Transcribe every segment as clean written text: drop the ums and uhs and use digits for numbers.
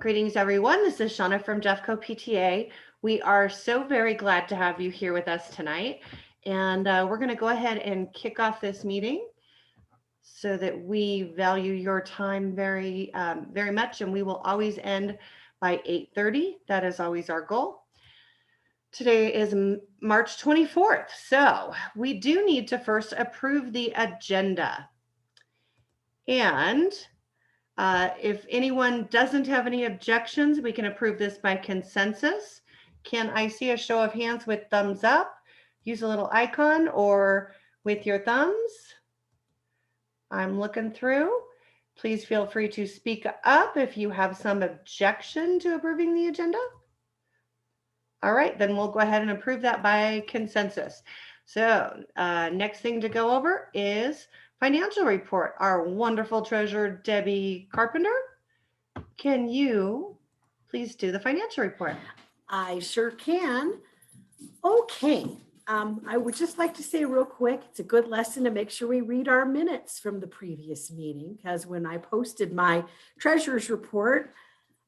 Greetings, everyone. This is Shauna from Jeffco PTA. We are so very glad to have you here with us tonight. And we're going to go ahead and kick off this meeting so that we value your time very much. And we will always end by 8:30. That is always our goal. Today is March 24th. So we do need to first approve the agenda. And if anyone doesn't have any objections, we can approve this by consensus. Can I see a show of hands with thumbs up? Use a little icon or with your thumbs. I'm looking through. Please feel free to speak up if you have some objection to approving the agenda. All right, then we'll go ahead and approve that by consensus. So next thing to go over is financial report. Our wonderful treasurer, Debbie Carpenter. Can you please do the financial report? I sure can. Okay. I would just like to say real quick, it's a good lesson to make sure we read our minutes from the previous meeting, because when I posted my treasurer's report,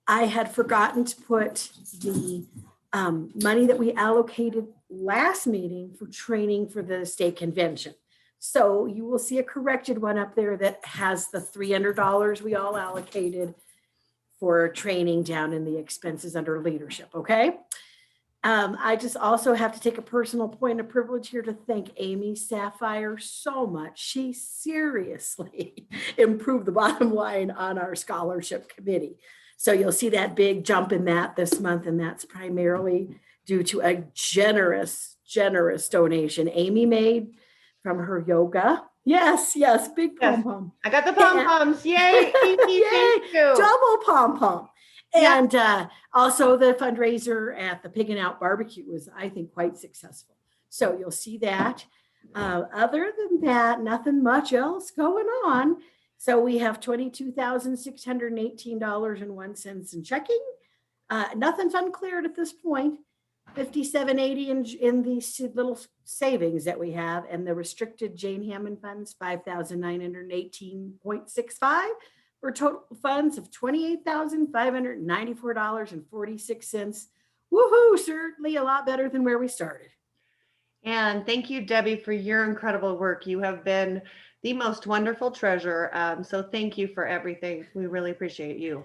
I had forgotten to put the money that we allocated last meeting for training for the state convention. So you will see a corrected one up there that has the $300 we all allocated for training down in the expenses under leadership, okay? I just also have to take a personal point of privilege here to thank Amy Sapphire so much. She seriously improved the bottom line on our scholarship committee. So you'll see that big jump in that this month, and that's primarily due to a generous donation Amy made from her yoga. Yes, big pom-pom. I got the pom-poms. Yay, Amy, yay, thank you. Double pom-pom. And also the fundraiser at the Pig and Out Barbecue was, I think, quite successful. So you'll see that. Other than that, nothing much else going on. So we have $22,618.01 in checking. Nothing's uncleared at this point. $57.80 in these little savings that we have, and the restricted Jane Hammond funds, $5,918.65 for total funds of $28,594.46. Woohoo! Certainly a lot better than where we started. And thank you, Debbie, for your incredible work. You have been the most wonderful treasurer. So thank you for everything. We really appreciate you.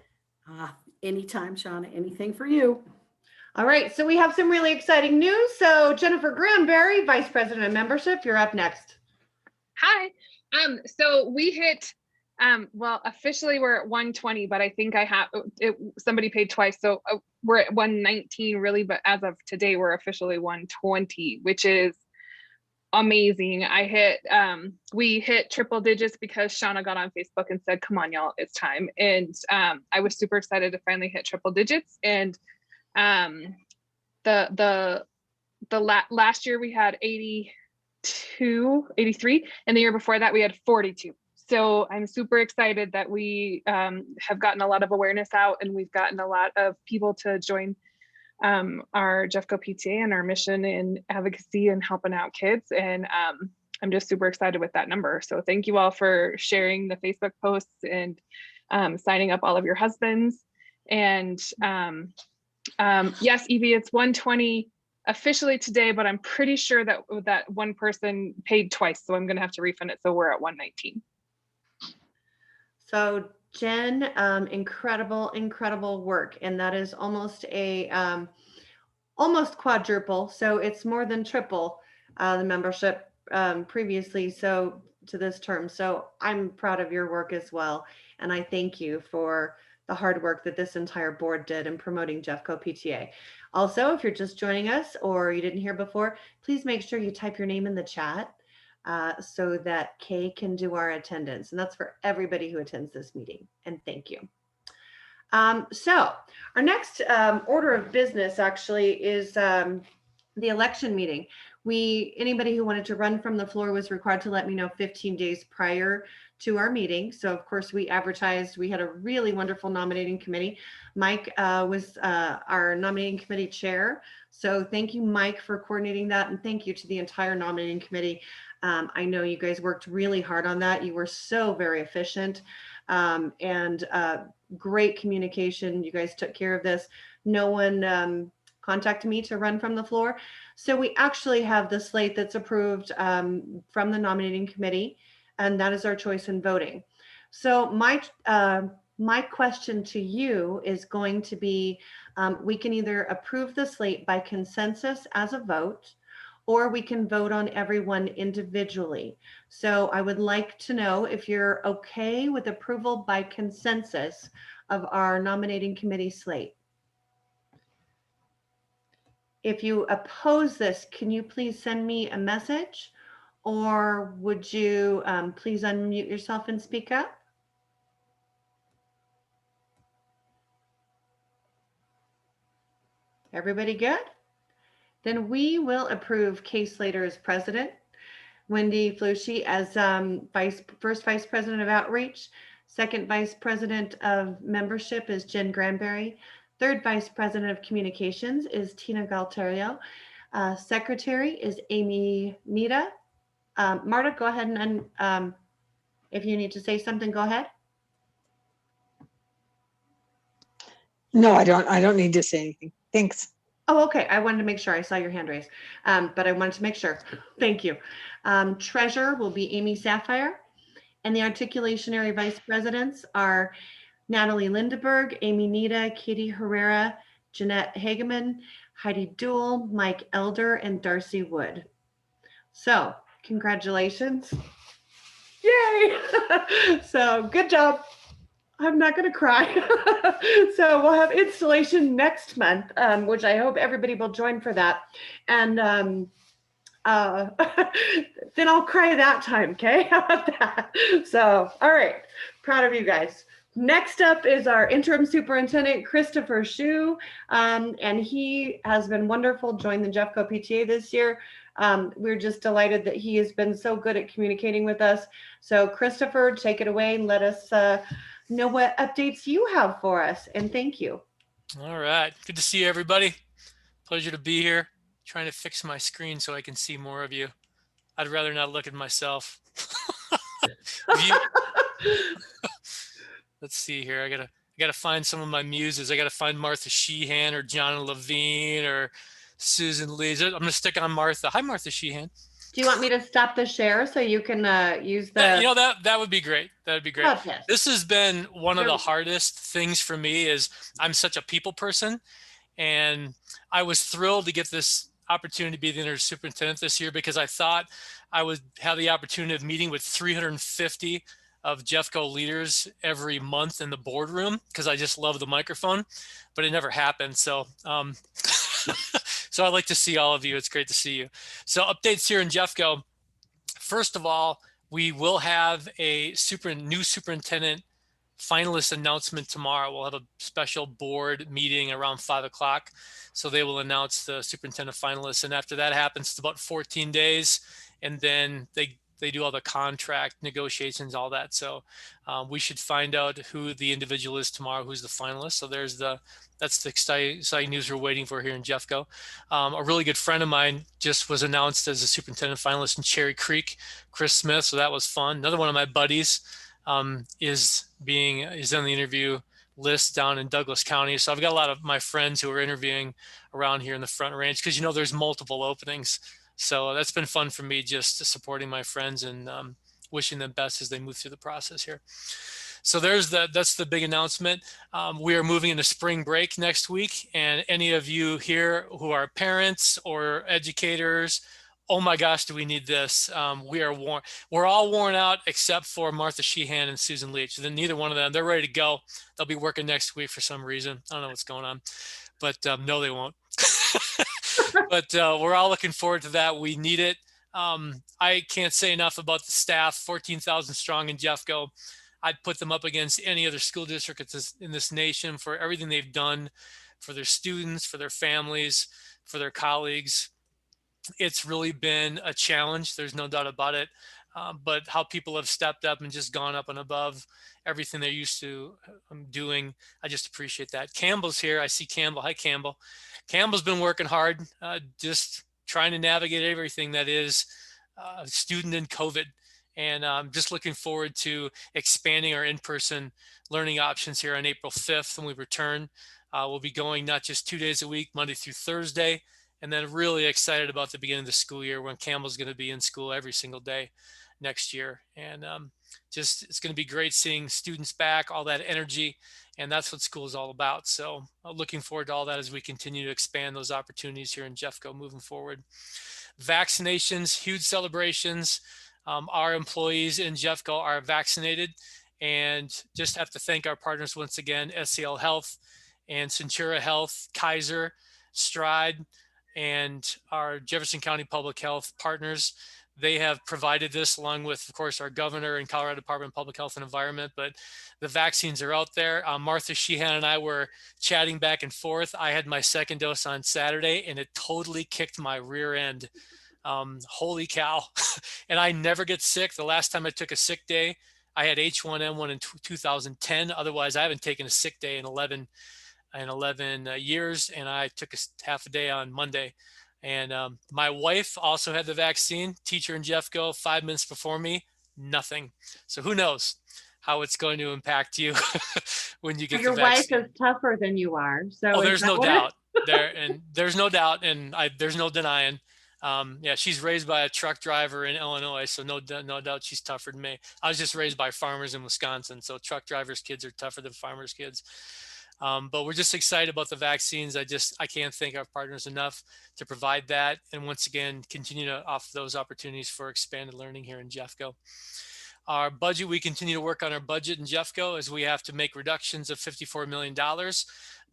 Anytime, Shauna, anything for you. All right, so we have some really exciting news. So Jennifer Granberry, Vice President of Membership, you're up next. Hi. So we hit, well, officially we're at 120, but I think somebody paid twice. So we're at 119 really, but as of today, we're officially 120, which is amazing. We hit triple digits because Shauna got on Facebook and said, come on, y'all, it's time. And I was super excited to finally hit triple digits. And last year we had 83, and the year before that we had 42. So I'm super excited that we have gotten a lot of awareness out, and we've gotten a lot of people to join our Jeffco PTA and our mission in advocacy and helping out kids. And I'm just super excited with that number. So thank you all for sharing the Facebook posts and signing up all of your husbands. And yes, Evie, it's 120 officially today, but I'm pretty sure that one person paid twice. So I'm going to have to refund it. So we're at 119. So Jen, incredible work. And that is almost almost quadruple. So it's more than triple the membership previously. So to this term. So I'm proud of your work as well. And I thank you for the hard work that this entire board did in promoting Jeffco PTA. Also, if you're just joining us or you didn't hear before, please make sure you type your name in the chat so that Kay can do our attendance. And that's for everybody who attends this meeting. And thank you. So our next order of business actually is the election meeting. Anybody who wanted to run from the floor was required to let me know 15 days prior to our meeting. So of course we advertised, we had a really wonderful nominating committee. Mike was our nominating committee chair. So thank you, Mike, for coordinating that. And thank you to the entire nominating committee. I know you guys worked really hard on that. You were so very efficient. and great communication. You guys took care of this. No one contacted me to run from the floor. So we actually have the slate that's approved from the nominating committee, and that is our choice in voting. So my question to you is going to be, we can either approve the slate by consensus as a vote, or we can vote on everyone individually. So I would like to know if you're okay with approval by consensus of our nominating committee slate. If you oppose this, can you please send me a message, or would you please unmute yourself and speak up? Everybody good? Then we will approve Kay Slater as president, Wendy Flushy as first vice president of outreach, second vice president of membership is Jen Granberry, third vice president of communications is Tina Galterio, secretary is Amy Nita. Marta, go ahead and if you need to say something, go ahead. No, I don't need to say anything. Thanks. Oh, okay. I wanted to make sure. I saw your hand raised, but I wanted to make sure. Thank you. Treasurer will be Amy Sapphire, and the articulationary vice presidents are Natalie Lindeberg, Amy Nita, Katie Herrera, Jeanette Hageman, Heidi Duell, Mike Elder, and Darcy Wood. So congratulations. Yay. So good job. I'm not going to cry. So we'll have installation next month, which I hope everybody will join for that. And then I'll cry that time. Okay. How about that? So, all right. Proud of you guys. Next up is our interim superintendent, Christopher Hsu. And he has been wonderful, joined the Jeffco PTA this year. We're just delighted that he has been so good at communicating with us. So Christopher, take it away and let us know what updates you have for us, and thank you. All right, good to see everybody. Pleasure to be here. Trying to fix my screen so I can see more of you. I'd rather not look at myself. Let's see here. I gotta find some of my muses. I gotta find Martha Sheehan or John Levine or Susan Leach. I'm gonna stick on Martha. Hi, Martha Sheehan. Do you want me to stop the share so you can use the? You know, that would be great. That would be great. This has been one of the hardest things for me. Is I'm such a people person, and I was thrilled to get this opportunity to be the interim superintendent this year because I thought I would have the opportunity of meeting with 350 of Jeffco leaders every month in the boardroom because I just love the microphone, but it never happened. So so I'd like to see all of you. It's great to see you. So updates here in Jeffco. First of all, we will have a new superintendent finalist announcement tomorrow. We'll have a special board meeting around 5 o'clock. So they will announce the superintendent finalists. And after that happens, it's about 14 days. And then they do all the contract negotiations, all that. So we should find out who the individual is tomorrow, who's the finalist. So that's the exciting news we're waiting for here in Jeffco. A really good friend of mine just was announced as a superintendent finalist in Cherry Creek, Chris Smith. So that was fun. Another one of my buddies is on the interview list down in Douglas County. So I've got a lot of my friends who are interviewing around here in the Front Range because, you know, there's multiple openings. So that's been fun for me, just supporting my friends and wishing them best as they move through the process here. So that's the big announcement. We are moving into spring break next week, and any of you here who are parents or educators, oh my gosh, do we need this? We're all worn out except for Martha Sheehan and Susan Leach. Then neither one of them, they're ready to go. They'll be working next week for some reason. I don't know what's going on, but no, they won't. But we're all looking forward to that. We need it. I can't say enough about the staff, 14,000 strong in Jeffco. I'd put them up against any other school district in this nation for everything they've done for their students, for their families, for their colleagues. It's really been a challenge. There's no doubt about it. But how people have stepped up and just gone up and above everything they're used to doing, I just appreciate that. Campbell's here. I see Campbell. Hi, Campbell. Campbell's been working hard, just trying to navigate everything that is student and COVID. And I'm just looking forward to expanding our in-person learning options here on April 5th when we return. We'll be going not just 2 days a week, Monday through Thursday, and then really excited about the beginning of the school year when Campbell's going to be in school every single day next year. And just it's going to be great seeing students back, all that energy, and that's what school is all about. So looking forward to all that as we continue to expand those opportunities here in Jeffco moving forward. Vaccinations, huge celebrations. Our employees in Jeffco are vaccinated, and just have to thank our partners once again, SCL Health and Centura Health, Kaiser, Stride, and our Jefferson County Public Health partners. They have provided this along with, of course, our governor and Colorado Department of Public Health and Environment, but the vaccines are out there. Martha Sheehan and I were chatting back and forth. I had my second dose on Saturday and it totally kicked my rear end. Holy cow. And I never get sick. The last time I took a sick day, I had H1N1 in 2010. Otherwise, I haven't taken a sick day in 11 years, and I took a half a day on Monday. And my wife also had the vaccine, teacher in Jeffco, 5 minutes before me, nothing. So who knows how it's going to impact you when you get your the vaccine. wife is tougher than you are. So oh, there's no doubt there's no doubt, and there's no denying. Yeah, she's raised by a truck driver in Illinois, so no doubt she's tougher than me. I was just raised by farmers in Wisconsin, so truck drivers' kids are tougher than farmers' kids. But we're just excited about the vaccines. I can't thank our partners enough to provide that, and once again continue to offer those opportunities for expanded learning here in Jeffco. Our budget, we continue to work on our budget in Jeffco as we have to make reductions of $54 million.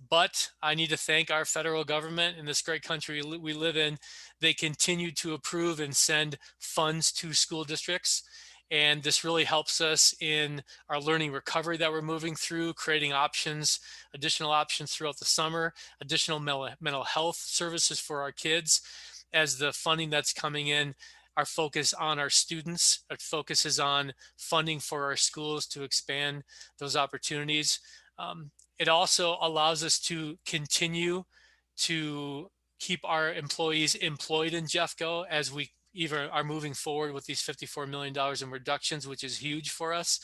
But I need to thank our federal government in this great country we live in. They continue to approve and send funds to school districts. And this really helps us in our learning recovery that we're moving through, creating options, additional options throughout the summer, additional mental health services for our kids. As the funding that's coming in, our focus on our students, our focus is on funding for our schools to expand those opportunities. It also allows us to continue to keep our employees employed in Jeffco as we even are moving forward with these $54 million in reductions, which is huge for us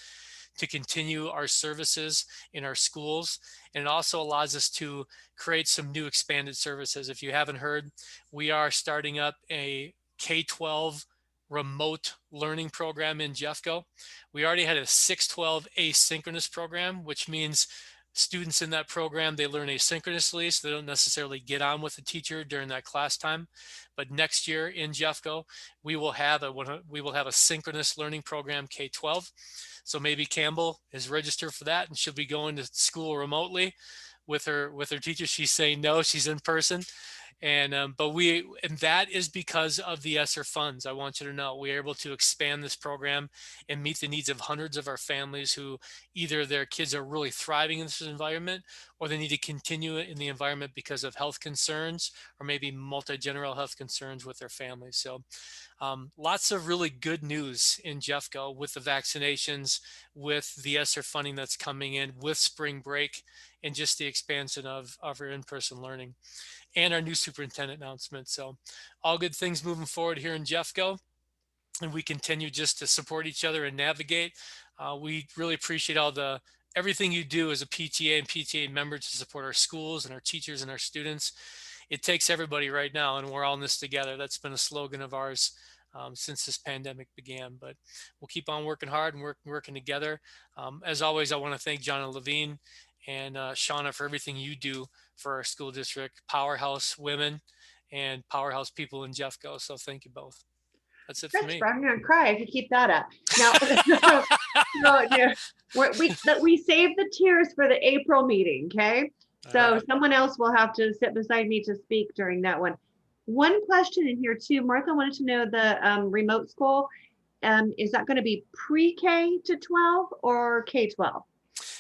to continue our services in our schools. And it also allows us to create some new expanded services. If you haven't heard, we are starting up a K-12 remote learning program in Jeffco. We already had a 6-12 asynchronous program, which means students in that program, they learn asynchronously, so they don't necessarily get on with the teacher during that class time. But next year in Jeffco, we will have a synchronous learning program K-12. So maybe Campbell is registered for that, and she'll be going to school remotely with her teacher. She's saying no, she's in person. And that is because of the ESSER funds. I want you to know we are able to expand this program and meet the needs of hundreds of our families who either their kids are really thriving in this environment, or they need to continue in the environment because of health concerns or maybe multi-generational health concerns with their families. So lots of really good news in Jeffco with the vaccinations, with the ESSER funding that's coming in, with spring break, and just the expansion of our in-person learning and our new superintendent announcement. So all good things moving forward here in Jeffco, and we continue just to support each other and navigate. We really appreciate everything you do as a PTA and PTA member to support our schools and our teachers and our students. It takes everybody right now, and we're all in this together. That's been a slogan of ours since this pandemic began, but we'll keep on working hard and working together. As always, I want to thank John and Levine and Shauna for everything you do for our school district, powerhouse women and powerhouse people in Jeffco. So thank you both. That's it for me. I'm going to cry if you keep that up. Now, we saved the tears for the April meeting, okay? So right. Someone else will have to sit beside me to speak during that one. One question in here too, Martha wanted to know the remote school. Is that going to be pre-K to 12 or K-12?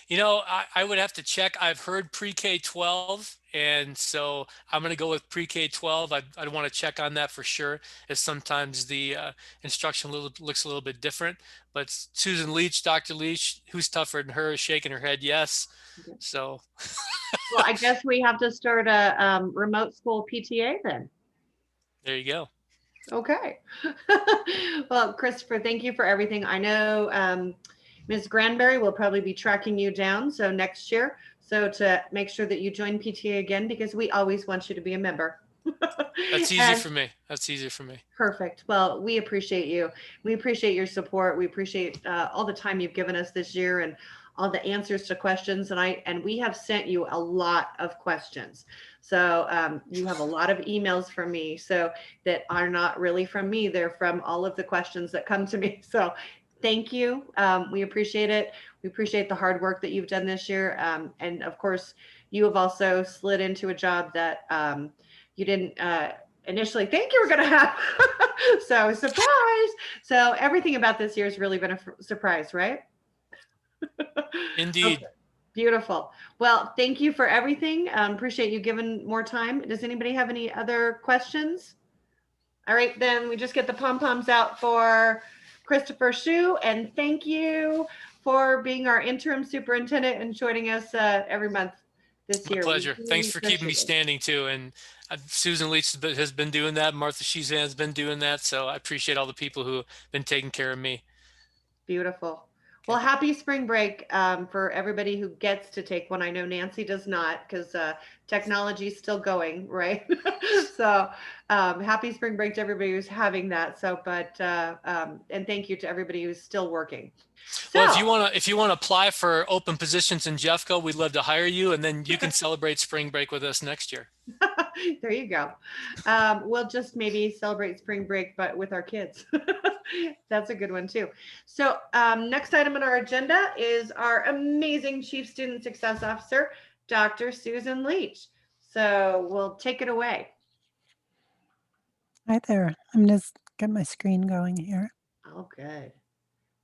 You know, I would have to check. I've heard pre-K-12, and so I'm going to go with pre-K-12. I'd want to check on that for sure, as sometimes the instruction looks a little bit different. But Susan Leach, Dr. Leach, who's tougher than her, is shaking her head yes. Okay. So. Well, I guess we have to start a remote school PTA then. There you go. Okay. Well, Christopher, thank you for everything. I know Ms. Granberry will probably be tracking you down. So next year, so to make sure that you join PTA again, because we always want you to be a member. That's easy for me. That's easy for me. Perfect. Well, we appreciate you. We appreciate your support. We appreciate all the time you've given us this year and all the answers to questions. And we have sent you a lot of questions. So you have a lot of emails from me, so that are not really from me. They're from all of the questions that come to me. So thank you. We appreciate it. We appreciate the hard work that you've done this year. And of course, you have also slid into a job that you didn't initially think you were going to have. So surprise. So everything about this year has really been a surprise, right? Indeed. Okay. Beautiful. Well, thank you for everything. Appreciate you giving more time. Does anybody have any other questions? All right, then we just get the pom-poms out for Christopher Hsu, and thank you for being our interim superintendent and joining us every month this year. My pleasure. Thanks for keeping me standing too. And Susan Leach has been doing that. Martha Shizan has been doing that. So I appreciate all the people who have been taking care of me. Beautiful. Well, happy spring break for everybody who gets to take one. I know Nancy does not, because technology is still going, right? So happy spring break to everybody who's having that. So, but and thank you to everybody who's still working. So, well, if you want to apply for open positions in Jeffco, we'd love to hire you, and then you can celebrate spring break with us next year. There you go. We'll just maybe celebrate spring break, but with our kids. That's a good one too. So next item on our agenda is our amazing Chief Student Success Officer, Dr. Susan Leach. So we'll take it away. Hi there. I'm going to get my screen going here. Oh, good.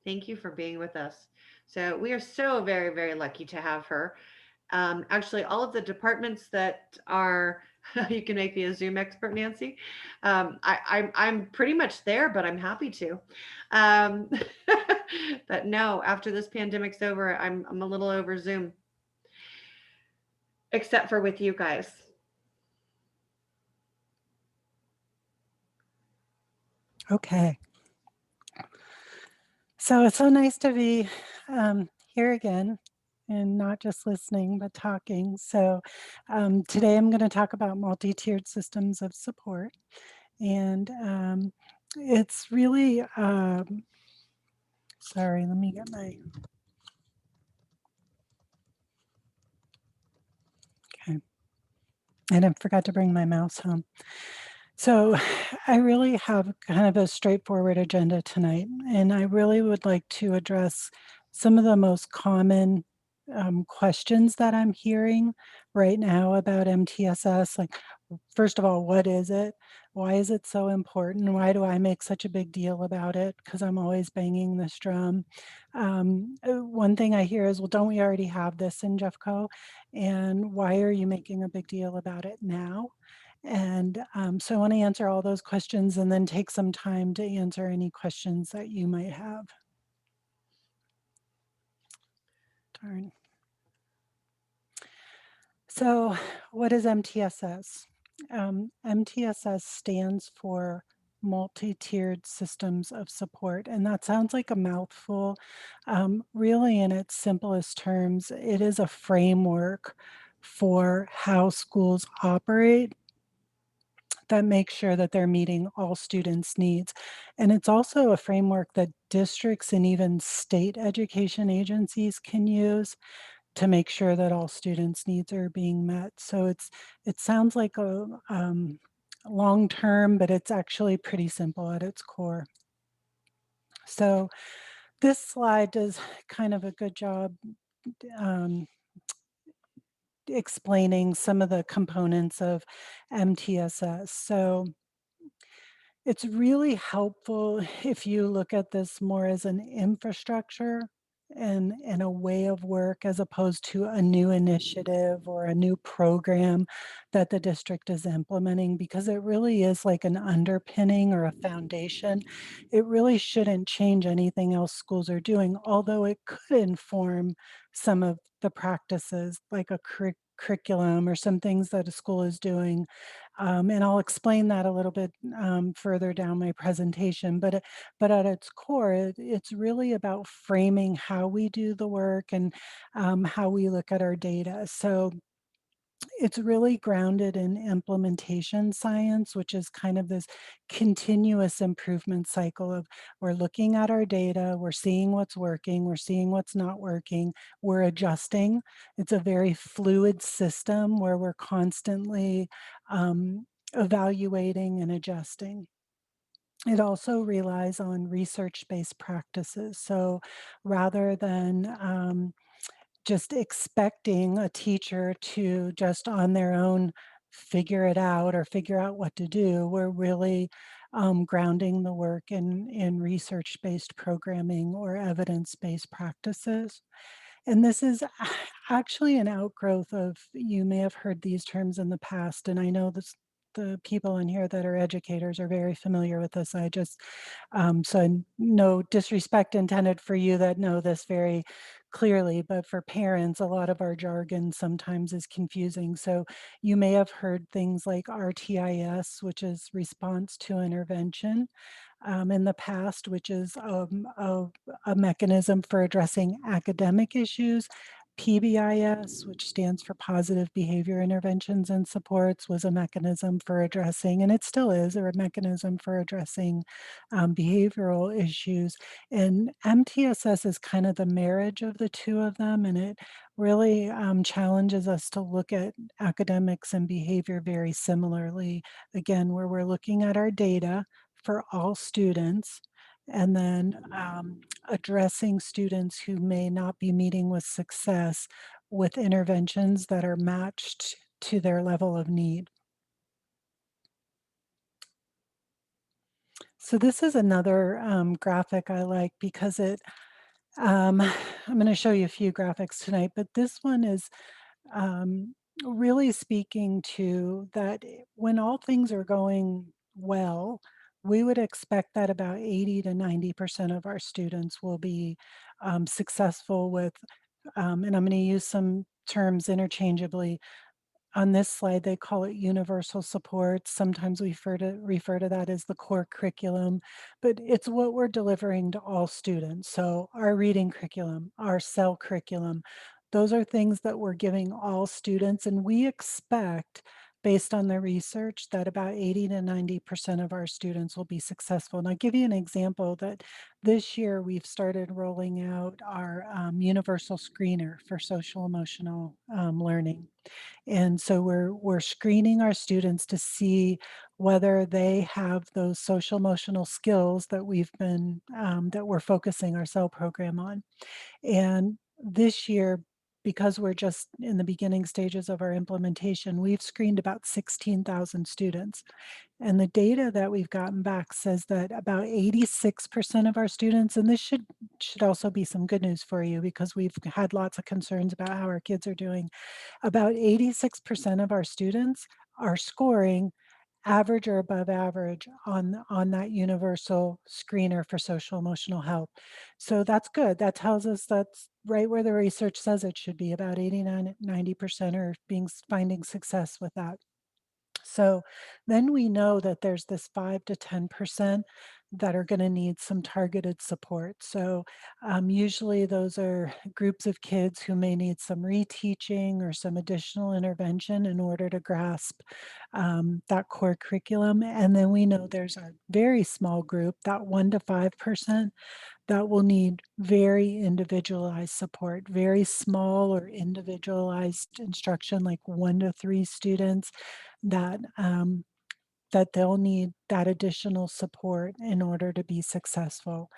Thank you for being with us. So we are so very, very lucky to have her. Actually, all of the departments that are, you can make me a Zoom expert, Nancy. I'm pretty much there, but I'm happy to. But no, after this pandemic's over, I'm a little over Zoom, except for with you guys. Okay. So it's so nice to be here again, and not just listening, but talking. So today I'm going to talk about multi-tiered systems of support. And it's really, sorry, let me get my, okay. And I forgot to bring my mouse home. So I really have kind of a straightforward agenda tonight, and I really would like to address some of the most common questions that I'm hearing right now about MTSS. Like, first of all, what is it? Why is it so important? Why do I make such a big deal about it? Because I'm always banging this drum. One thing I hear is, well, don't we already have this in Jeffco? And why are you making a big deal about it now? And so I want to answer all those questions and then take some time to answer any questions that you might have. Darn. So what is MTSS? MTSS stands for multi-tiered systems of support. And that sounds like a mouthful. Really, in its simplest terms, it is a framework for how schools operate that makes sure that they're meeting all students' needs. And it's also a framework that districts and even state education agencies can use to make sure that all students' needs are being met. So it sounds like a long term, but it's actually pretty simple at its core. So this slide does kind of a good job explaining some of the components of MTSS. So it's really helpful if you look at this more as an infrastructure and a way of work, as opposed to a new initiative or a new program that the district is implementing, because it really is like an underpinning or a foundation. It really shouldn't change anything else schools are doing, although it could inform some of the practices, like a curriculum or some things that a school is doing. And I'll explain that a little bit further down my presentation. But at its core, it's really about framing how we do the work and how we look at our data. So it's really grounded in implementation science, which is kind of this continuous improvement cycle of we're looking at our data, we're seeing what's working, we're seeing what's not working, we're adjusting. It's a very fluid system where we're constantly evaluating and adjusting. It also relies on research-based practices. So rather than just expecting a teacher to just on their own figure it out or figure out what to do. We're really grounding the work in research-based programming or evidence-based practices. And this is actually an outgrowth of, you may have heard these terms in the past, and I know this, the people in here that are educators are very familiar with this. I just, so no disrespect intended for you that know this very clearly, but for parents, a lot of our jargon sometimes is confusing. So you may have heard things like RTIS, which is response to intervention in the past, which is a mechanism for addressing academic issues. PBIS, which stands for Positive Behavior Interventions and Supports, was a mechanism for addressing, and it still is, a mechanism for addressing behavioral issues. And MTSS is kind of the marriage of the two of them, and it really challenges us to look at academics and behavior very similarly. Again, where we're looking at our data for all students, and then addressing students who may not be meeting with success with interventions that are matched to their level of need. So this is another graphic I like because I'm going to show you a few graphics tonight, but this one is really speaking to that when all things are going well, we would expect that about 80 to 90% of our students will be successful with, and I'm going to use some terms interchangeably. On this slide, they call it universal support. Sometimes we refer to that as the core curriculum, but it's what we're delivering to all students. So our reading curriculum, our cell curriculum, those are things that we're giving all students, and we expect, based on the research, that about 80 to 90% of our students will be successful. And I'll give you an example that this year we've started rolling out our universal screener for social emotional learning. And so we're screening our students to see whether they have those social emotional skills that we've been that we're focusing our cell program on. And this year, because we're just in the beginning stages of our implementation, we've screened about 16,000 students. And the data that we've gotten back says that about 86% of our students, and this should also be some good news for you because we've had lots of concerns about how our kids are doing. About 86% of our students are scoring average or above average on that universal screener for social emotional health. So that's good. That tells us that's right where the research says it should be. About 89, 90% are finding success with that. So then we know that there's this 5 to 10% that are going to need some targeted support. So usually those are groups of kids who may need some reteaching or some additional intervention in order to grasp that core curriculum. And then we know there's a very small group, that 1 to 5%, that will need very individualized support, very small or individualized instruction, like 1 to 3 students, that that they'll need that additional support in order to be successful.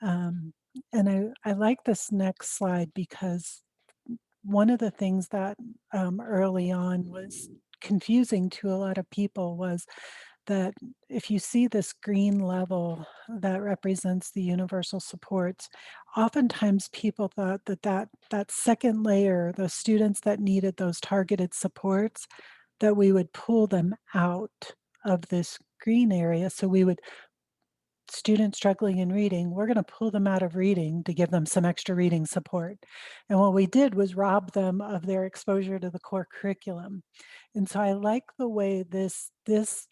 And I like this next slide because one of the things that early on was confusing to a lot of people was that if you see this green level that represents the universal supports, oftentimes people thought that that second layer, the students that needed those targeted supports, that we would pull them out of this green area. So we would student struggling in reading, we're going to pull them out of reading to give them some extra reading support. And what we did was rob them of their exposure to the core curriculum. And so I like the way this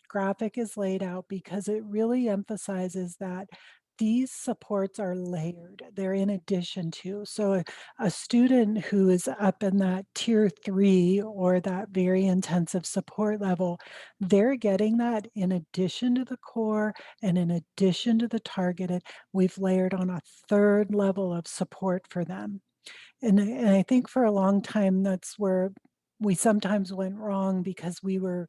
graphic is laid out because it really emphasizes that these supports are layered. They're in addition to. So a student who is up in that tier 3 or that very intensive support level, they're getting that in addition to the core and in addition to the targeted. We've layered on a third level of support for them. And I think for a long time, that's where we sometimes went wrong because we were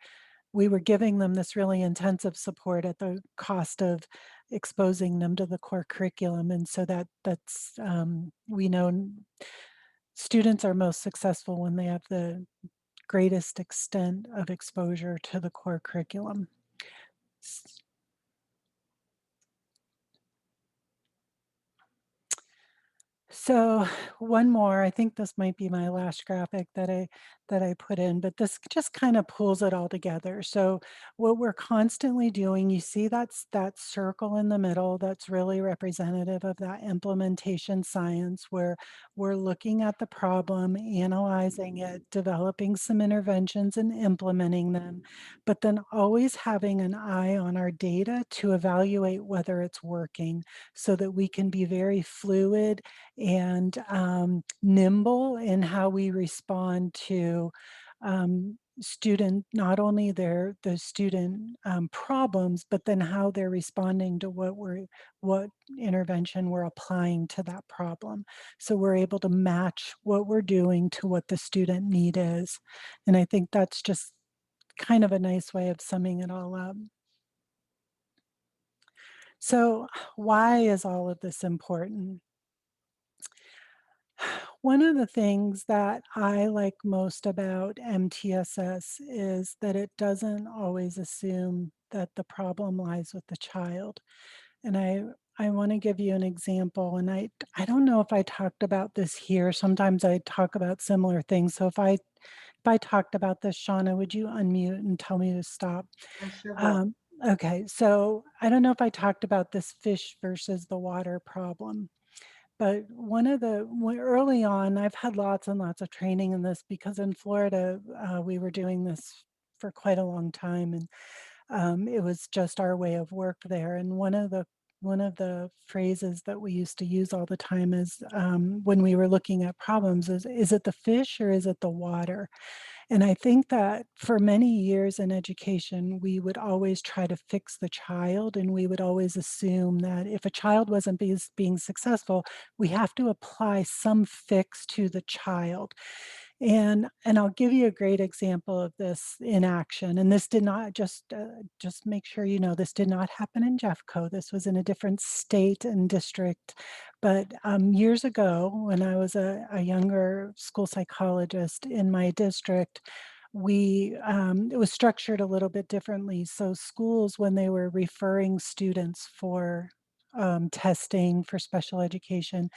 giving them this really intensive support at the cost of exposing them to the core curriculum. And so we know students are most successful when they have the greatest extent of exposure to the core curriculum. So one more, I think this might be my last graphic that I put in, but this just kind of pulls it all together. So what we're constantly doing, you see that circle in the middle that's really representative of that implementation science where we're looking at the problem, analyzing it, developing some interventions and implementing them, but then always having an eye on our data to evaluate whether it's working so that we can be very fluid and nimble in how we respond to student, not only the student problems, but then how they're responding to what intervention we're applying to that problem. So we're able to match what we're doing to what the student need is. And I think that's just kind of a nice way of summing it all up. So why is all of this important? One of the things that I like most about MTSS is that it doesn't always assume that the problem lies with the child. And I want to give you an example. And I don't know if I talked about this here. Sometimes I talk about similar things. So if I talked about this, Shauna, would you unmute and tell me to stop? I sure will. Okay, so I don't know if I talked about this fish versus the water problem. But early on, I've had lots and lots of training in this because in Florida, we were doing this for quite a long time, and it was just our way of work there. And one of the phrases that we used to use all the time is when we were looking at problems is it the fish or is it the water? And I think that for many years in education, we would always try to fix the child, and we would always assume that if a child wasn't being successful, we have to apply some fix to the child. And I'll give you a great example of this in action. And this did not just make sure you know this did not happen in Jeffco. This was in a different state and district. But years ago, when I was a younger school psychologist in my district, it was structured a little bit differently. So schools, when they were referring students for testing for special education,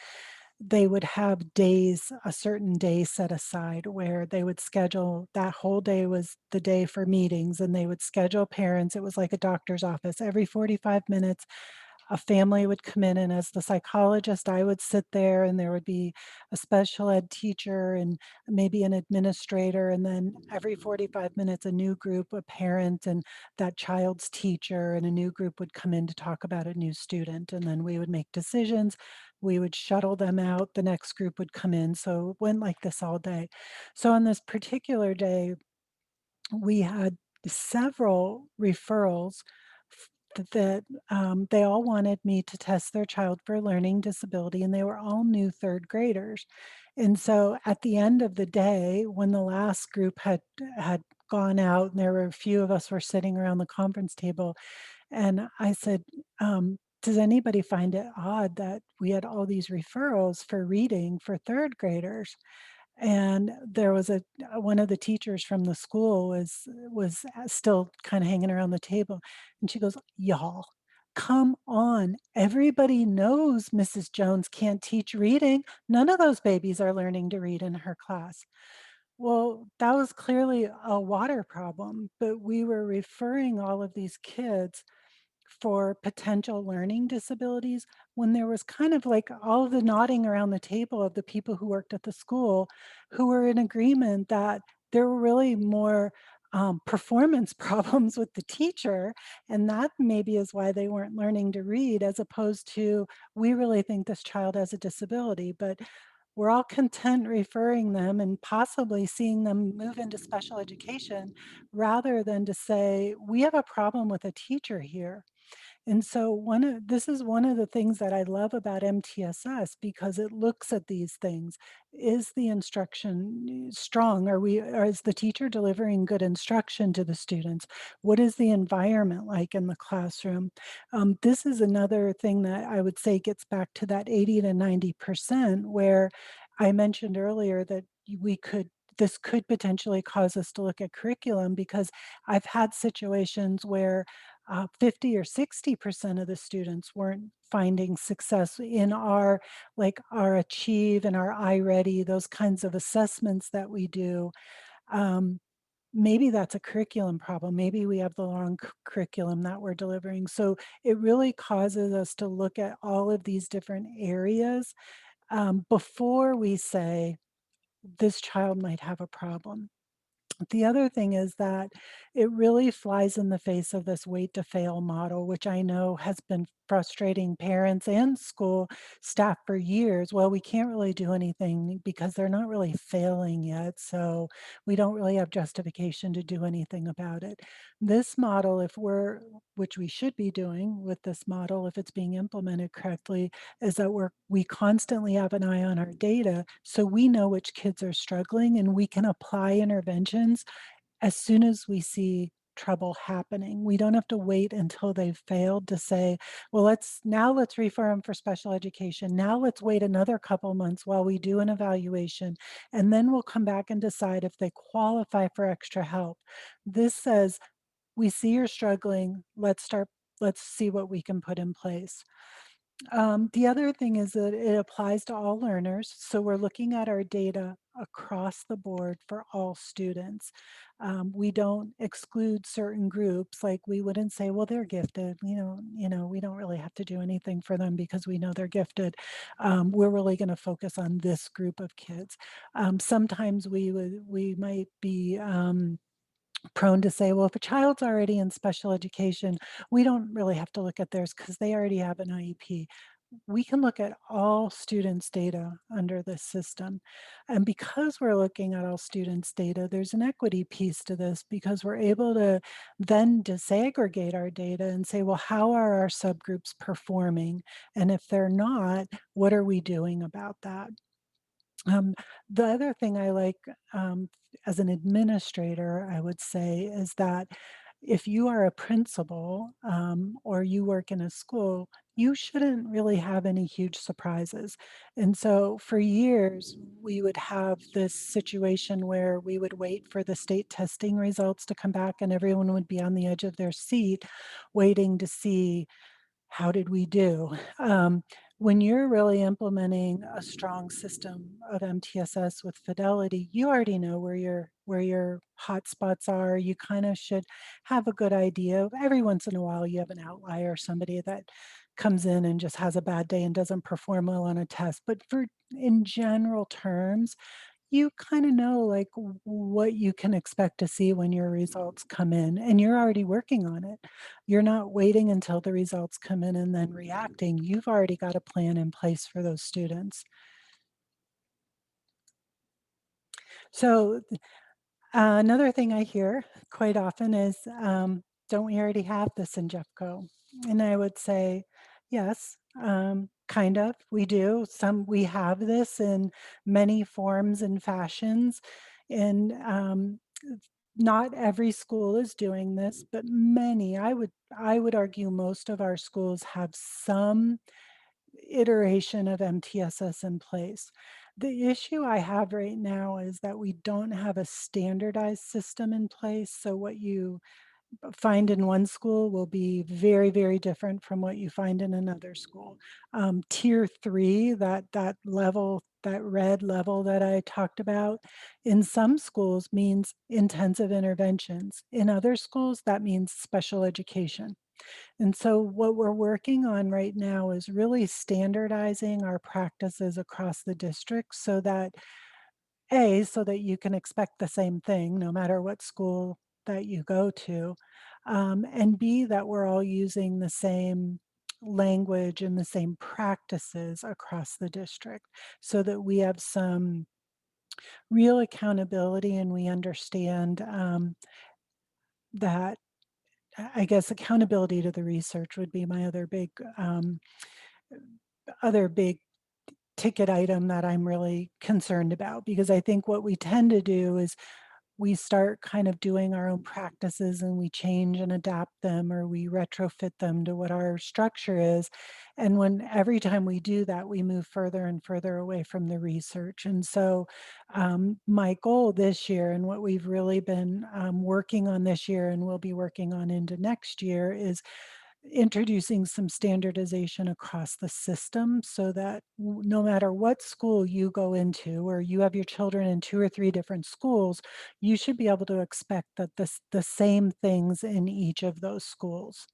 they would have days, a certain day set aside where they would schedule that whole day was the day for meetings, and they would schedule parents. It was like a doctor's office. Every 45 minutes, a family would come in, and as the psychologist, I would sit there, and there would be a special ed teacher and maybe an administrator, and then every 45 minutes, a new group, a parent and that child's teacher, and a new group would come in to talk about a new student, and then we would make decisions. We would shuttle them out. The next group would come in. So it went like this all day. So on this particular day, we had several referrals that they all wanted me to test their child for learning disability, and they were all new third graders. And so at the end of the day, when the last group had gone out, and there were a few of us were sitting around the conference table, and I said, does anybody find it odd that we had all these referrals for reading for third graders? And there was one of the teachers from the school was still kind of hanging around the table, and she goes, "Y'all, come on! Everybody knows Mrs. Jones can't teach reading. None of those babies are learning to read in her class." Well, that was clearly a water problem, but we were referring all of these kids for potential learning disabilities when there was kind of like all of the nodding around the table of the people who worked at the school who were in agreement that there were really more performance problems with the teacher. And that maybe is why they weren't learning to read, as opposed to, we really think this child has a disability. But we're all content referring them and possibly seeing them move into special education rather than to say, we have a problem with a teacher here. And so this is one of the things that I love about MTSS, because it looks at these things. Is the instruction strong? Or is the teacher delivering good instruction to the students? What is the environment like in the classroom? This is another thing that I would say gets back to that 80 to 90%, where I mentioned earlier that this could potentially cause us to look at curriculum, because I've had situations where 50 or 60% of the students weren't finding success in our Achieve and our iReady, those kinds of assessments that we do. Um, Maybe that's a curriculum problem. Maybe we have the wrong curriculum that we're delivering. So it really causes us to look at all of these different areas before we say this child might have a problem. The other thing is that it really flies in the face of this wait to fail model, which I know has been frustrating parents and school staff for years. Well, we can't really do anything because they're not really failing yet. So we don't really have justification to do anything about it. This model, which we should be doing with this model, if it's being implemented correctly, is that we constantly have an eye on our data, so we know which kids are struggling and we can apply interventions as soon as we see trouble happening. We don't have to wait until they've failed to say, well, let's refer them for special education. Now let's wait another couple months while we do an evaluation, and then we'll come back and decide if they qualify for extra help. This says, we see you're struggling. Let's see what we can put in place. The other thing is that it applies to all learners. So we're looking at our data across the board for all students. We don't exclude certain groups. Like, we wouldn't say, well, they're gifted. We don't really have to do anything for them because we know they're gifted. We're really going to focus on this group of kids. Sometimes we might be prone to say, well, if a child's already in special education, we don't really have to look at theirs because they already have an IEP. We can look at all students' data under this system. And because we're looking at all students' data, there's an equity piece to this, because we're able to then disaggregate our data and say, well, how are our subgroups performing? And if they're not, what are we doing about that? Um, the other thing I like as an administrator, I would say, is that if you are a principal or you work in a school, you shouldn't really have any huge surprises. And so for years, we would have this situation where we would wait for the state testing results to come back, and everyone would be on the edge of their seat waiting to see, how did we do? When you're really implementing a strong system of MTSS with Fidelity, you already know where your hot spots are. You kind of should have a good idea. Every once in a while, you have an outlier, somebody that comes in and just has a bad day and doesn't perform well on a test. But in general terms, you kind of know like what you can expect to see when your results come in, and you're already working on it. You're not waiting until the results come in and then reacting. You've already got a plan in place for those students. So another thing I hear quite often is, don't we already have this in Jeffco? And I would say, yes, kind of, we do. We have this in many forms and fashions. And not every school is doing this, but many, I would argue most of our schools have some iteration of MTSS in place. The issue I have right now is that we don't have a standardized system in place. So what you find in one school will be very, very different from what you find in another school. Tier 3, that level, that red level that I talked about, in some schools means intensive interventions. In other schools, that means special education. And so what we're working on right now is really standardizing our practices across the district so that so that you can expect the same thing no matter what school that you go to, and B, that we're all using the same language and the same practices across the district so that we have some real accountability and we understand that I guess accountability to the research would be my other big ticket item that I'm really concerned about, because I think what we tend to do is we start kind of doing our own practices and we change and adapt them or we retrofit them to what our structure is. And when every time we do that, we move further and further away from the research. And so my goal this year and what we've really been working on this year and we'll be working on into next year is introducing some standardization across the system so that no matter what school you go into or you have your children in 2 or 3 different schools, you should be able to expect that the same things in each of those schools.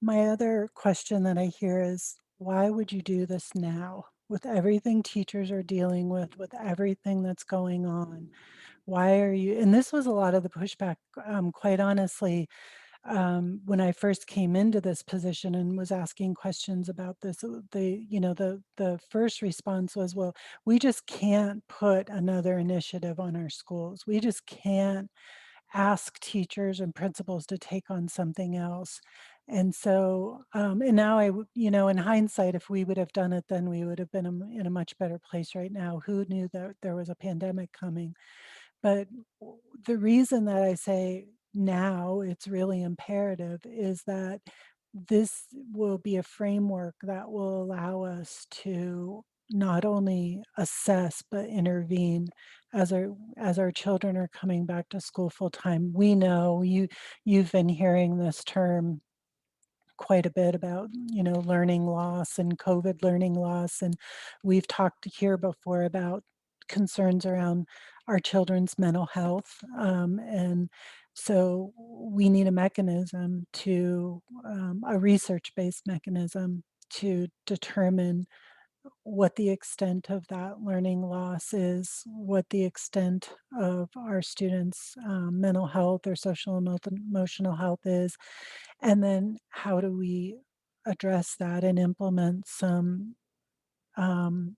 My other question that I hear is, why would you do this now? With everything teachers are dealing with everything that's going on, why are you? And this was a lot of the pushback, quite honestly, when I first came into this position and was asking questions about this. The first response was, well, we just can't put another initiative on our schools. We just can't ask teachers and principals to take on something else. And so, and now in hindsight, if we would have done it, then we would have been in a much better place right now. Who knew that there was a pandemic coming? But the reason that I say now it's really imperative is that this will be a framework that will allow us to not only assess but intervene as our children are coming back to school full time. We know you've been hearing this term quite a bit about, learning loss and COVID learning loss. And we've talked here before about concerns around our children's mental health. And so we need a mechanism a research-based mechanism to determine what the extent of that learning loss is, what the extent of our students' mental health or social emotional health is, and then how do we address that and implement some um,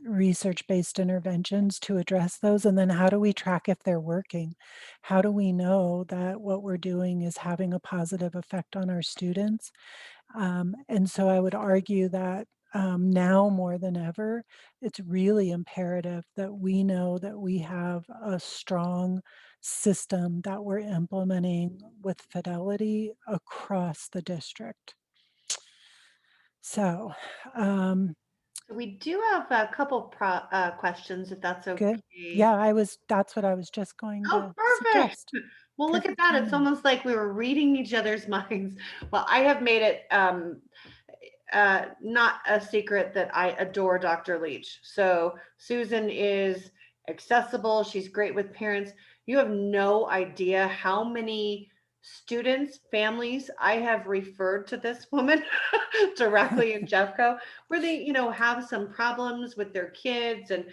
research-based interventions to address those? And then how do we track if they're working? How do we know that what we're doing is having a positive effect on our students? And so I would argue that now more than ever, it's really imperative that we know that we have a strong system that we're implementing with fidelity across the district. So, we do have a couple questions, if that's okay. good. Yeah, that's what I was just going Oh, to perfect. suggest. Well, look at Perfect that. It's timing. almost like we were reading each other's minds. Well, I have made it not a secret that I adore Dr. Leach. So Susan is accessible. She's great with parents. You have no idea how many students, families I have referred to this woman directly in Jeffco, where they, have some problems with their kids and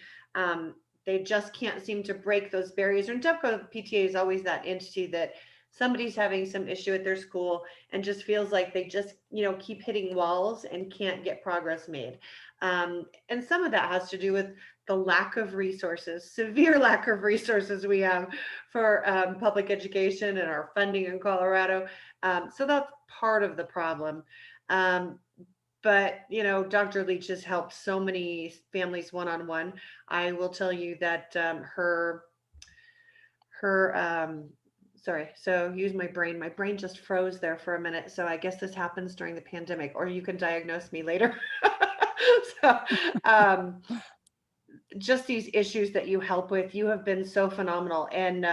they just can't seem to break those barriers. And Jeffco PTA is always that entity that somebody's having some issue at their school and just feels like they just, keep hitting walls and can't get progress made. And some of that has to do with the lack of resources, severe lack of resources we have for public education and our funding in Colorado. So that's part of the problem. But, Dr. Leach has helped so many families one-on-one. I will tell you that sorry, so use my brain. My brain just froze there for a minute. So I guess this happens during the pandemic, or you can diagnose me later. So just these issues that you help with, you have been so phenomenal. And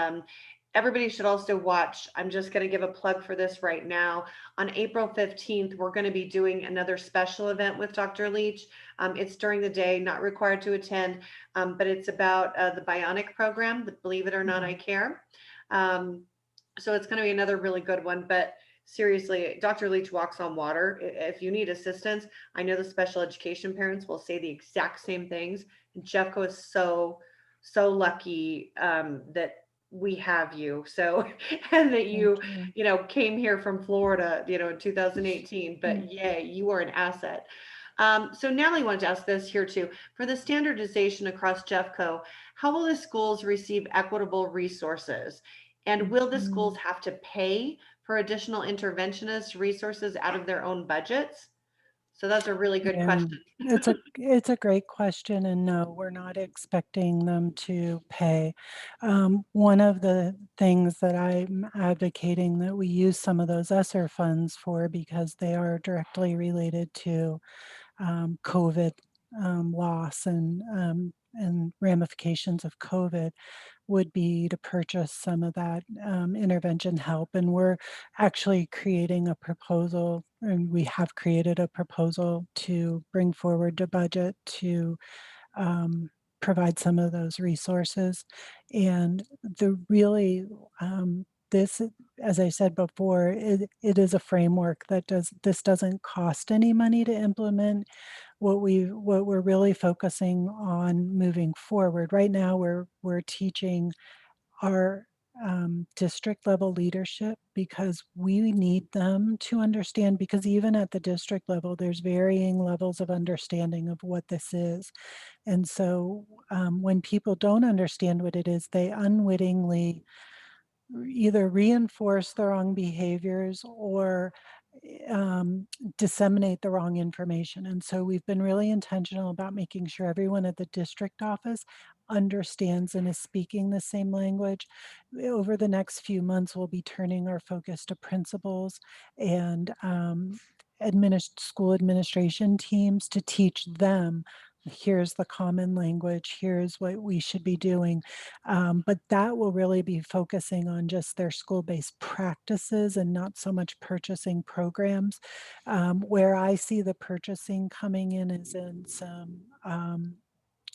everybody should also watch. I'm just going to give a plug for this right now. On April 15th, we're going to be doing another special event with Dr. Leach. It's during the day, not required to attend, but it's about the Bionic program, the Believe It or Not, I Care. So it's going to be another really good one. But seriously, Dr. Leach walks on water. If you need assistance, I know the special education parents will say the exact same things. And Jeffco is so lucky that we have you. So, and that you came here from Florida, in 2018. But yay, you are an asset. So Natalie wanted to ask this here too. For the standardization across Jeffco, how will the schools receive equitable resources? And will the schools have to pay for additional interventionist resources out of their own budgets? So that's a really good question. It's a great question, and no, we're not expecting them to pay. One of the things that I'm advocating that we use some of those ESSER funds for, because they are directly related to COVID loss and ramifications of COVID, would be to purchase some of that intervention help. And we're actually creating a proposal, and we have created a proposal to bring forward to budget to provide some of those resources. And the really, this, as I said before, it is a framework that this doesn't cost any money to implement. What we're really focusing on moving forward right now, we're teaching our district level leadership, because we need them to understand, because even at the district level, there's varying levels of understanding of what this is. And so when people don't understand what it is, they unwittingly either reinforce the wrong behaviors or disseminate the wrong information. And so we've been really intentional about making sure everyone at the district office understands and is speaking the same language. Over the next few months, we'll be turning our focus to principals and school administration teams to teach them, here's the common language, here's what we should be doing. But that will really be focusing on just their school-based practices and not so much purchasing programs. Where I see the purchasing coming in is in some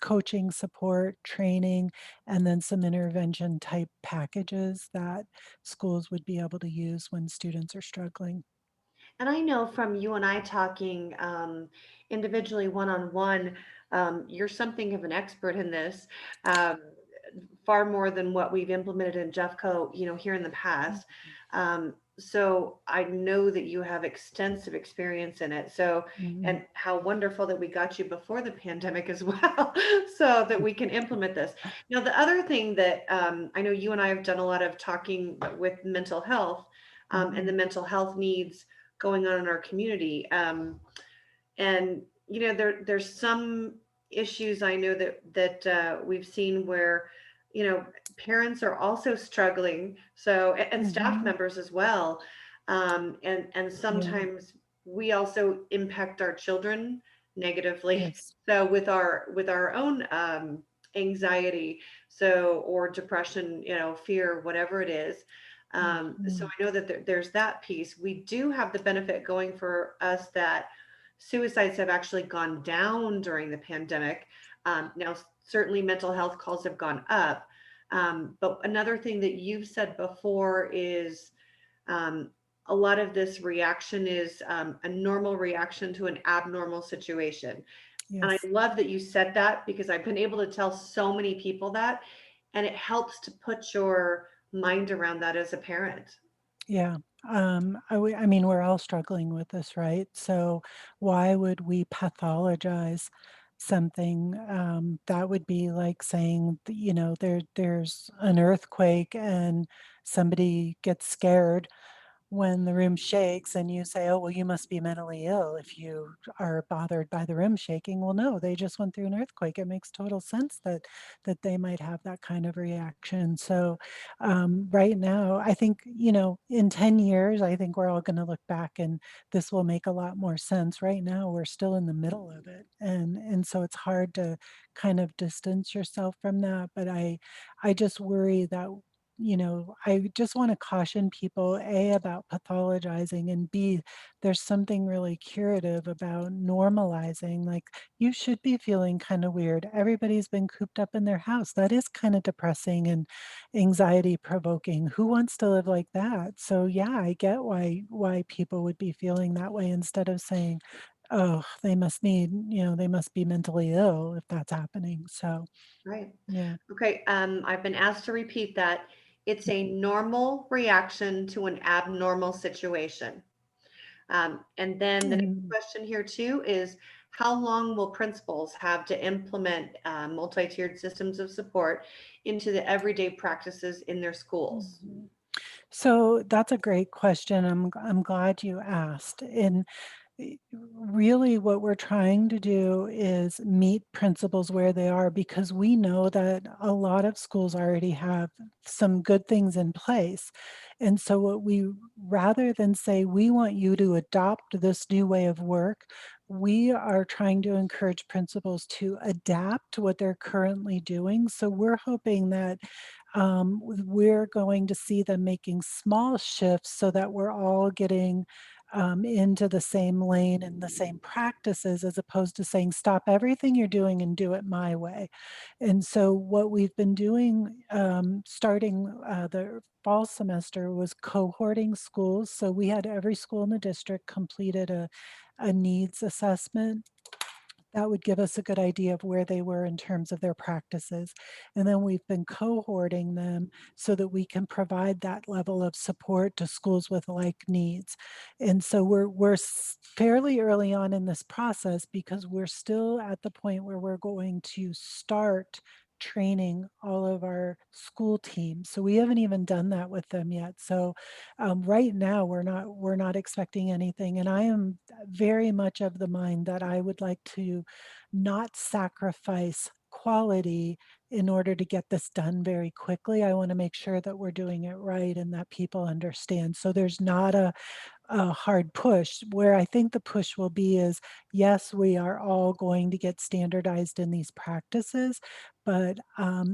coaching support, training, and then some intervention type packages that schools would be able to use when students are struggling. And I know from you and I talking individually one-on-one, you're something of an expert in this, um, far more than what we've implemented in Jeffco, here in the past. So I know that you have extensive experience in it. So, and how wonderful that we got you before the pandemic as well, so that we can implement this. Now, the other thing that I know you and I have done a lot of talking with mental health and the mental health needs going on in our community. And there's some issues I know that we've seen where parents are also struggling, so and staff members as well, and sometimes we also impact our children negatively. Yes. So with our own anxiety, or depression, fear, whatever it is. So I know that there's that piece. We do have the benefit going for us that suicides have actually gone down during the pandemic. Now, certainly mental health calls have gone up. But another thing that you've said before is a lot of this reaction is a normal reaction to an abnormal situation. Yes. And I love that you said that, because I've been able to tell so many people that, and it helps to put your mind around that as a parent. Yeah. I mean, we're all struggling with this, right? So why would we pathologize something? That would be like saying, there's an earthquake and somebody gets scared when the room shakes, and you say, oh, well, you must be mentally ill if you are bothered by the room shaking. Well, no, they just went through an earthquake. It makes total sense that they might have that kind of reaction. So right now, I think, in 10 years, I think we're all going to look back and this will make a lot more sense. Right now, we're still in the middle of it. And so it's hard to kind of distance yourself from that. But I just worry that I just want to caution people, A, about pathologizing, and B, there's something really curative about normalizing. Like, you should be feeling kind of weird. Everybody's been cooped up in their house. That is kind of depressing and anxiety provoking. Who wants to live like that? So yeah, I get why people would be feeling that way, instead of saying, oh, they must be mentally ill if that's happening. So Right. yeah. Okay. I've been asked to repeat that. It's a normal reaction to an abnormal situation. And then the next And question here too is, how long will principals have to implement multi-tiered systems of support into the everyday practices in their schools? mhm. So that's a great question. I'm glad you asked. And really what we're trying to do is meet principals where they are, because we know that a lot of schools already have some good things in place. And so what we, rather than say we want you to adopt this new way of work, we are trying to encourage principals to adapt what they're currently doing. So we're hoping that we're going to see them making small shifts so that we're all getting into the same lane and the same practices, as opposed to saying, stop everything you're doing and do it my way. And so what we've been doing, starting the fall semester, was cohorting schools. So we had every school in the district completed a needs assessment that would give us a good idea of where they were in terms of their practices. And then we've been cohorting them so that we can provide that level of support to schools with like needs. And so we're fairly early on in this process, because we're still at the point where we're going to start training all of our school teams. So we haven't even done that with them yet. So right now we're not expecting anything. And I am very much of the mind that I would like to not sacrifice quality in order to get this done very quickly. I want to make sure that we're doing it right and that people understand. So there's not a hard push. Where I think the push will be is, yes, we are all going to get standardized in these practices, but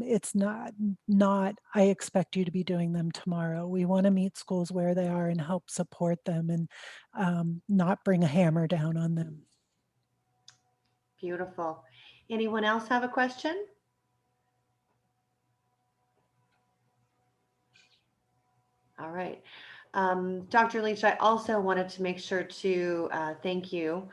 it's not, I expect you to be doing them tomorrow. We want to meet schools where they are and help support them, and not bring a hammer down on them. Beautiful. Anyone else have a question? All right. Dr. Leach, I also wanted to make sure to thank you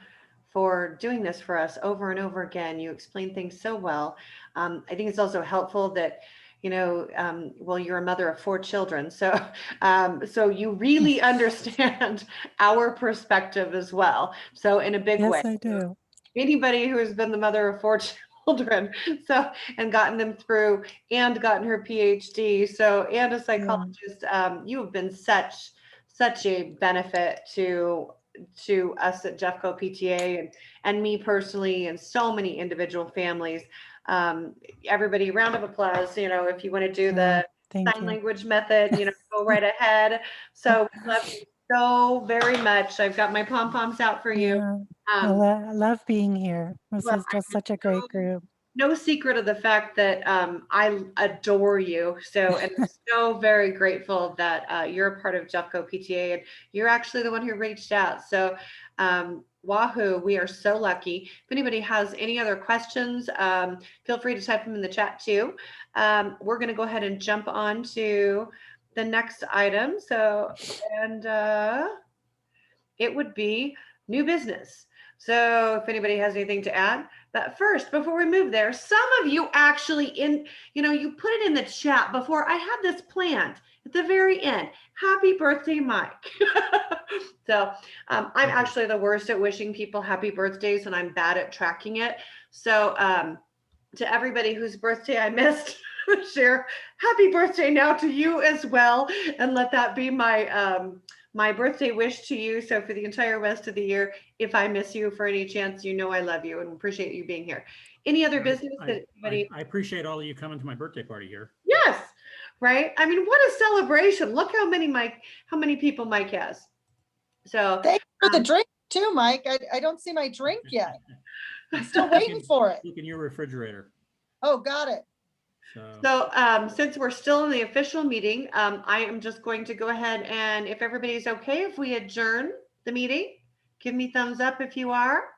for doing this for us over and over again. You explain things so well. I think it's also helpful that, well, you're a mother of 4 children, so so you really understand our perspective as well. So in a big way. Yes, I do. Anybody who has been the mother of 4 children, so, and gotten them through, and gotten her PhD, so, and a Yeah. psychologist, you have been such a benefit to us at Jeffco PTA, and me personally, and so many individual families. Everybody, round of applause, if you want to do the Thank sign you. language method, go right ahead. So we love you so very much. I've got my pom-poms out for you. Yeah. I love being here. This Well, is just such a great group. no secret of the fact that I adore you. So, and I'm so very grateful that you're a part of Jeffco PTA, and you're actually the one who reached out. So, wahoo, we are so lucky. If anybody has any other questions, feel free to type them in the chat too. We're going to go ahead and jump on to the next item. So, and it would be new business. So if anybody has anything to add, but first, before we move there, some of you actually you put it in the chat before I had this planned at the very end. Happy birthday, Mike. So I'm actually the worst at wishing people happy birthdays, and I'm bad at tracking it. So to everybody whose birthday I missed this year, happy birthday now to you as well. And let that be my birthday wish to you. So for the entire rest of the year, if I miss you for any chance, I love you and appreciate you being here. Any other business that anybody? I appreciate all of you coming to my birthday party here. Yes, right. I mean, what a celebration. Look how many people Mike has. So thank you for the drink too, Mike. I don't see my drink yet. I'm still waiting for it. Look in your refrigerator. Oh, got it. So, since we're still in the official meeting, I am just going to go ahead and if everybody's okay, if we adjourn the meeting, give me thumbs up if you are.